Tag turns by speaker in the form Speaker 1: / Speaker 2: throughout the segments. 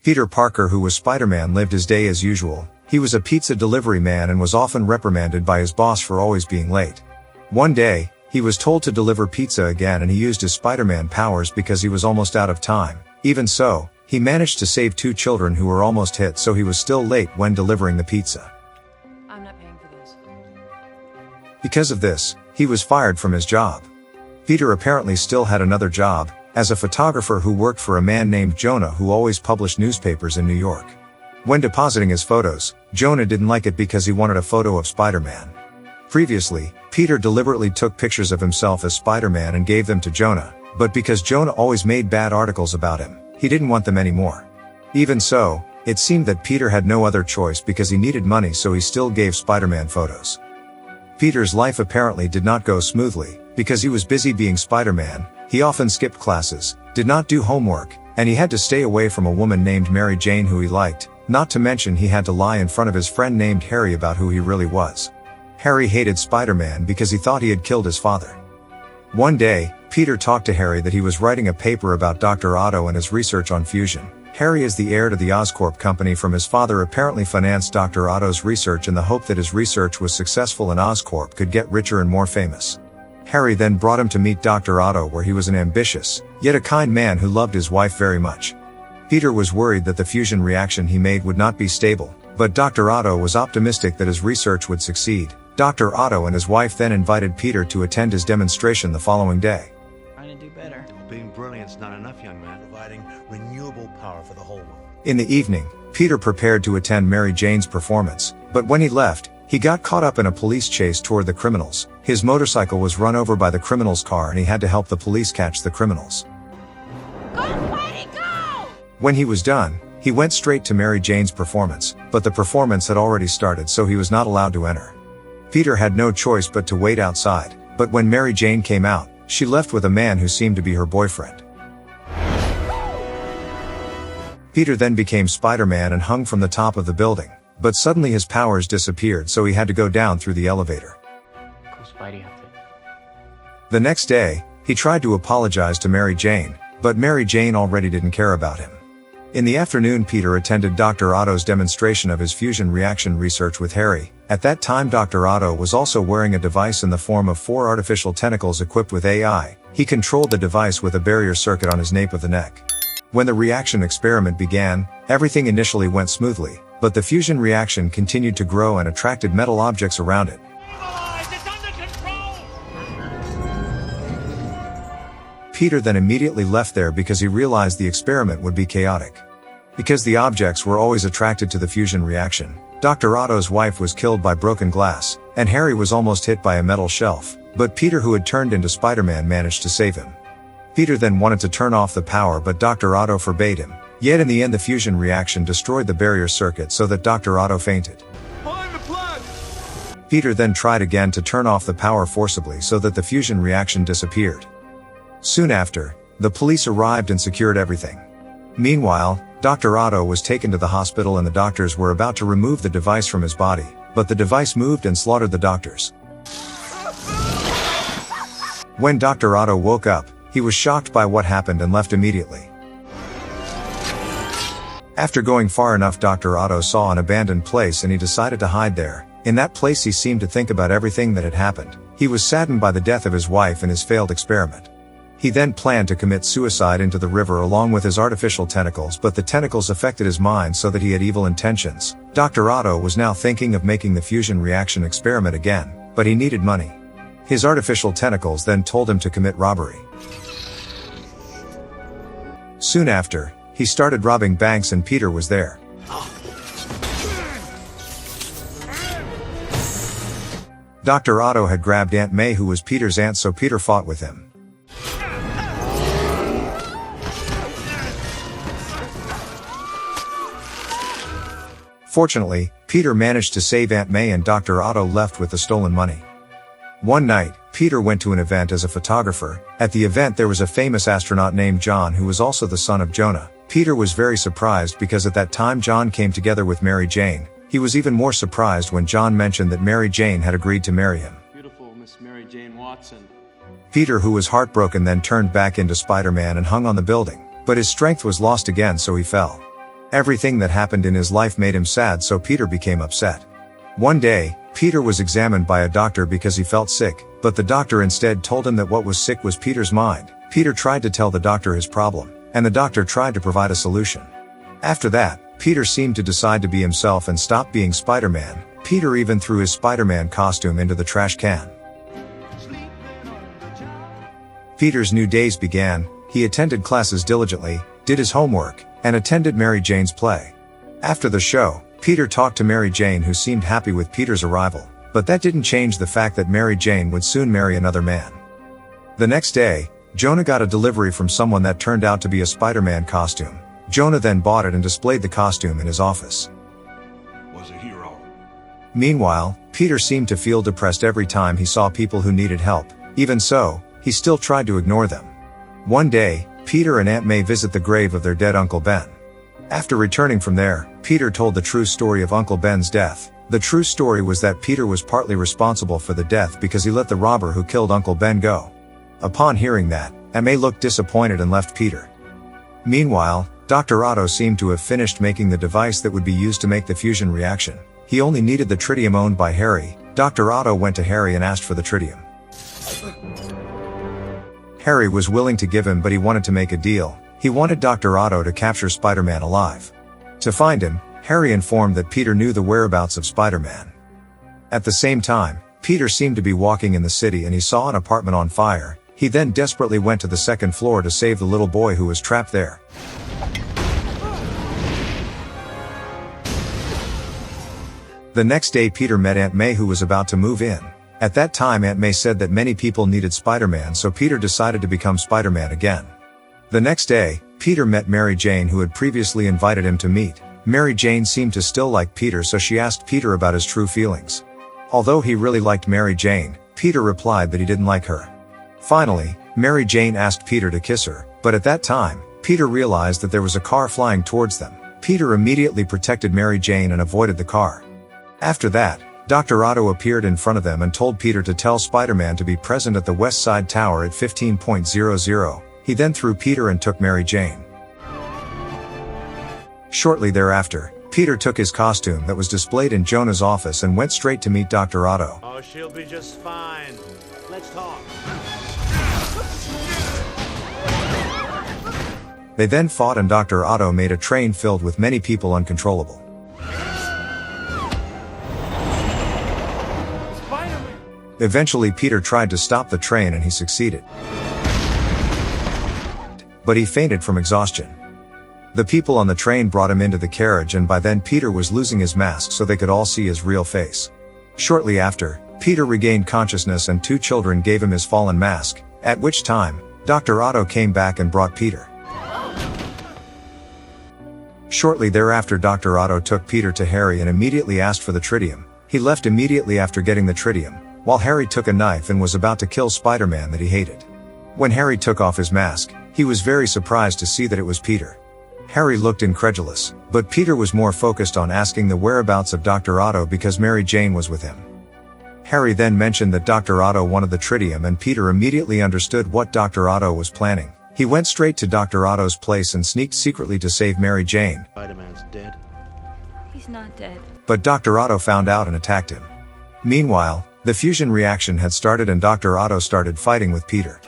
Speaker 1: Peter Parker, who was Spider-Man, lived his day as usual. He was a pizza delivery man and was often reprimanded by his boss for always being late. One day, he was told to deliver pizza again, and he used his Spider-Man powers because he was almost out of time. Even so, he managed to save 2 children who were almost hit, so he was still late when delivering the pizza.
Speaker 2: I'm not paying for this.
Speaker 1: Because of this, he was fired from his job. Peter apparently still had another job, as a photographer who worked for a man named Jonah who always published newspapers in New York. When depositing his photos, Jonah didn't like it because he wanted a photo of Spider-Man. Previously, Peter deliberately took pictures of himself as Spider-Man and gave them to Jonah, but because Jonah always made bad articles about him, he didn't want them anymore. Even so, it seemed that Peter had no other choice because he needed money, so he still gave Spider-Man photos. Peter's life apparently did not go smoothly, because he was busy being Spider-Man. He often skipped classes, did not do homework, and he had to stay away from a woman named Mary Jane who he liked, not to mention he had to lie in front of his friend named Harry about who he really was. Harry hated Spider-Man because he thought he had killed his father. One day, Peter talked to Harry that he was writing a paper about Dr. Otto and his research on fusion. Harry, is the heir to the Oscorp company from his father, apparently financed Dr. Otto's research in the hope that his research was successful and Oscorp could get richer and more famous. Harry then brought him to meet Dr. Otto, where he was an ambitious, yet a kind man who loved his wife very much. Peter was worried that the fusion reaction he made would not be stable, but Dr. Otto was optimistic that his research would succeed. Dr. Otto and his wife then invited Peter to attend his demonstration the following day.
Speaker 2: Trying to do better.
Speaker 3: Being brilliant's not enough, young man. Providing renewable power for the whole world.
Speaker 1: In the evening, Peter prepared to attend Mary Jane's performance, but when he left, he got caught up in a police chase toward the criminals. His motorcycle was run over by the criminals' car and he had to help the police catch the criminals.
Speaker 2: Go, Spidey, go!
Speaker 1: When he was done, he went straight to Mary Jane's performance, but the performance had already started, so he was not allowed to enter. Peter had no choice but to wait outside, but when Mary Jane came out, she left with a man who seemed to be her boyfriend. Peter then became Spider-Man and hung from the top of the building, but suddenly his powers disappeared, so he had to go down through the elevator.
Speaker 4: Cool Spidey outfit.
Speaker 1: The next day, he tried to apologize to Mary Jane, but Mary Jane already didn't care about him. In the afternoon, Peter attended Dr. Otto's demonstration of his fusion reaction research with Harry. At that time, Dr. Otto was also wearing a device in the form of 4 artificial tentacles equipped with AI. He controlled the device with a barrier circuit on his nape of the neck. When the reaction experiment began, everything initially went smoothly, but the fusion reaction continued to grow and attracted metal objects around it.
Speaker 5: It's under control!
Speaker 1: Peter then immediately left there because he realized the experiment would be chaotic. Because the objects were always attracted to the fusion reaction, Dr. Otto's wife was killed by broken glass, and Harry was almost hit by a metal shelf, but Peter, who had turned into Spider-Man, managed to save him. Peter then wanted to turn off the power, but Dr. Otto forbade him. Yet in the end, the fusion reaction destroyed the barrier circuit so that Dr. Otto fainted.
Speaker 5: Find the plug!
Speaker 1: Peter then tried again to turn off the power forcibly so that the fusion reaction disappeared. Soon after, the police arrived and secured everything. Meanwhile, Dr. Otto was taken to the hospital and the doctors were about to remove the device from his body, but the device moved and slaughtered the doctors. When Dr. Otto woke up, he was shocked by what happened and left immediately. After going far enough, Dr. Otto saw an abandoned place and he decided to hide there. In that place, he seemed to think about everything that had happened. He was saddened by the death of his wife and his failed experiment. He then planned to commit suicide into the river along with his artificial tentacles, but the tentacles affected his mind so that he had evil intentions. Dr. Otto was now thinking of making the fusion reaction experiment again, but he needed money. His artificial tentacles then told him to commit robbery. Soon after, he started robbing banks and Peter was there. Dr. Otto had grabbed Aunt May, who was Peter's aunt, so Peter fought with him. Fortunately, Peter managed to save Aunt May and Dr. Otto left with the stolen money. One night, Peter went to an event as a photographer. At the event there was a famous astronaut named John who was also the son of Jonah. Peter was very surprised because at that time John came together with Mary Jane. He was even more surprised when John mentioned that Mary Jane had agreed to marry him.
Speaker 5: Beautiful Miss Mary Jane Watson.
Speaker 1: Peter, who was heartbroken, then turned back into Spider-Man and hung on the building, but his strength was lost again, so he fell. Everything that happened in his life made him sad, so Peter became upset. One day, Peter was examined by a doctor because he felt sick, but the doctor instead told him that what was sick was Peter's mind. Peter tried to tell the doctor his problem, and the doctor tried to provide a solution. After that, Peter seemed to decide to be himself and stop being Spider-Man. Peter even threw his Spider-Man costume into the trash can. Peter's new days began. He attended classes diligently, did his homework, and attended Mary Jane's play. After the show, Peter talked to Mary Jane, who seemed happy with Peter's arrival, but that didn't change the fact that Mary Jane would soon marry another man. The next day, Jonah got a delivery from someone that turned out to be a Spider-Man costume. Jonah then bought it and displayed the costume in his office.
Speaker 3: Was a hero.
Speaker 1: Meanwhile, Peter seemed to feel depressed every time he saw people who needed help. Even so, he still tried to ignore them. One day, Peter and Aunt May visit the grave of their dead Uncle Ben. After returning from there, Peter told the true story of Uncle Ben's death. The true story was that Peter was partly responsible for the death because he let the robber who killed Uncle Ben go. Upon hearing that, Aunt May looked disappointed and left Peter. Meanwhile, Dr. Otto seemed to have finished making the device that would be used to make the fusion reaction. He only needed the tritium owned by Harry. Dr. Otto went to Harry and asked for the tritium. Harry was willing to give him, but he wanted to make a deal. He wanted Dr. Otto to capture Spider-Man alive. To find him, Harry informed that Peter knew the whereabouts of Spider-Man. At the same time, Peter seemed to be walking in the city and he saw an apartment on fire. He then desperately went to the second floor to save the little boy who was trapped there. The next day, Peter met Aunt May, who was about to move in. At that time, Aunt May said that many people needed Spider-Man, so Peter decided to become Spider-Man again. The next day, Peter met Mary Jane, who had previously invited him to meet. Mary Jane seemed to still like Peter, so she asked Peter about his true feelings. Although he really liked Mary Jane, Peter replied that he didn't like her. Finally, Mary Jane asked Peter to kiss her, but at that time, Peter realized that there was a car flying towards them. Peter immediately protected Mary Jane and avoided the car. After that, Dr. Otto appeared in front of them and told Peter to tell Spider-Man to be present at the West Side Tower at 15:00. He then threw Peter and took Mary Jane. Shortly thereafter, Peter took his costume that was displayed in Jonah's office and went straight to meet Dr. Otto.
Speaker 3: Oh, she'll be just fine. Let's talk.
Speaker 1: They then fought and Dr. Otto made a train filled with many people uncontrollable. Eventually, Peter tried to stop the train and he succeeded. But he fainted from exhaustion. The people on the train brought him into the carriage, and by then Peter was losing his mask so they could all see his real face. Shortly after, Peter regained consciousness and two children gave him his fallen mask, at which time, Dr. Otto came back and brought Peter. Shortly thereafter, Dr. Otto took Peter to Harry and immediately asked for the tritium. He left immediately after getting the tritium, while Harry took a knife and was about to kill Spider-Man that he hated. When Harry took off his mask, he was very surprised to see that it was Peter. Harry looked incredulous, but Peter was more focused on asking the whereabouts of Dr. Otto because Mary Jane was with him. Harry then mentioned that Dr. Otto wanted the tritium, and Peter immediately understood what Dr. Otto was planning. He went straight to Dr. Otto's place and sneaked secretly to save Mary Jane.
Speaker 3: Spider-Man's dead.
Speaker 2: He's not dead.
Speaker 1: But Dr. Otto found out and attacked him. Meanwhile, the fusion reaction had started and Dr. Otto started fighting with Peter.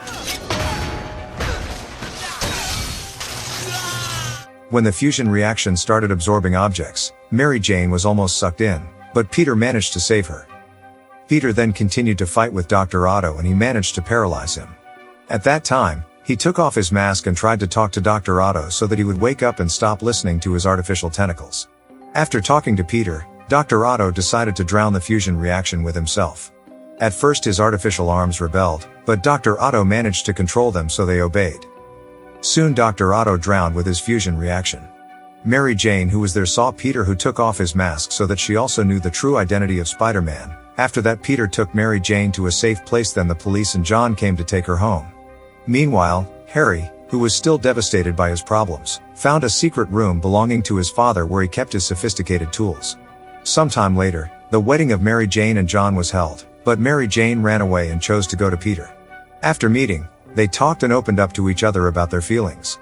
Speaker 1: When the fusion reaction started absorbing objects, Mary Jane was almost sucked in, but Peter managed to save her. Peter then continued to fight with Dr. Otto and he managed to paralyze him. At that time, he took off his mask and tried to talk to Dr. Otto so that he would wake up and stop listening to his artificial tentacles. After talking to Peter, Dr. Otto decided to drown the fusion reaction with himself. At first his artificial arms rebelled, but Dr. Otto managed to control them so they obeyed. Soon Dr. Otto drowned with his fusion reaction. Mary Jane, who was there, saw Peter, who took off his mask so that she also knew the true identity of Spider-Man. After that, Peter took Mary Jane to a safe place, then the police and John came to take her home. Meanwhile, Harry, who was still devastated by his problems, found a secret room belonging to his father where he kept his sophisticated tools. Sometime later, the wedding of Mary Jane and John was held, but Mary Jane ran away and chose to go to Peter. After meeting, they talked and opened up to each other about their feelings.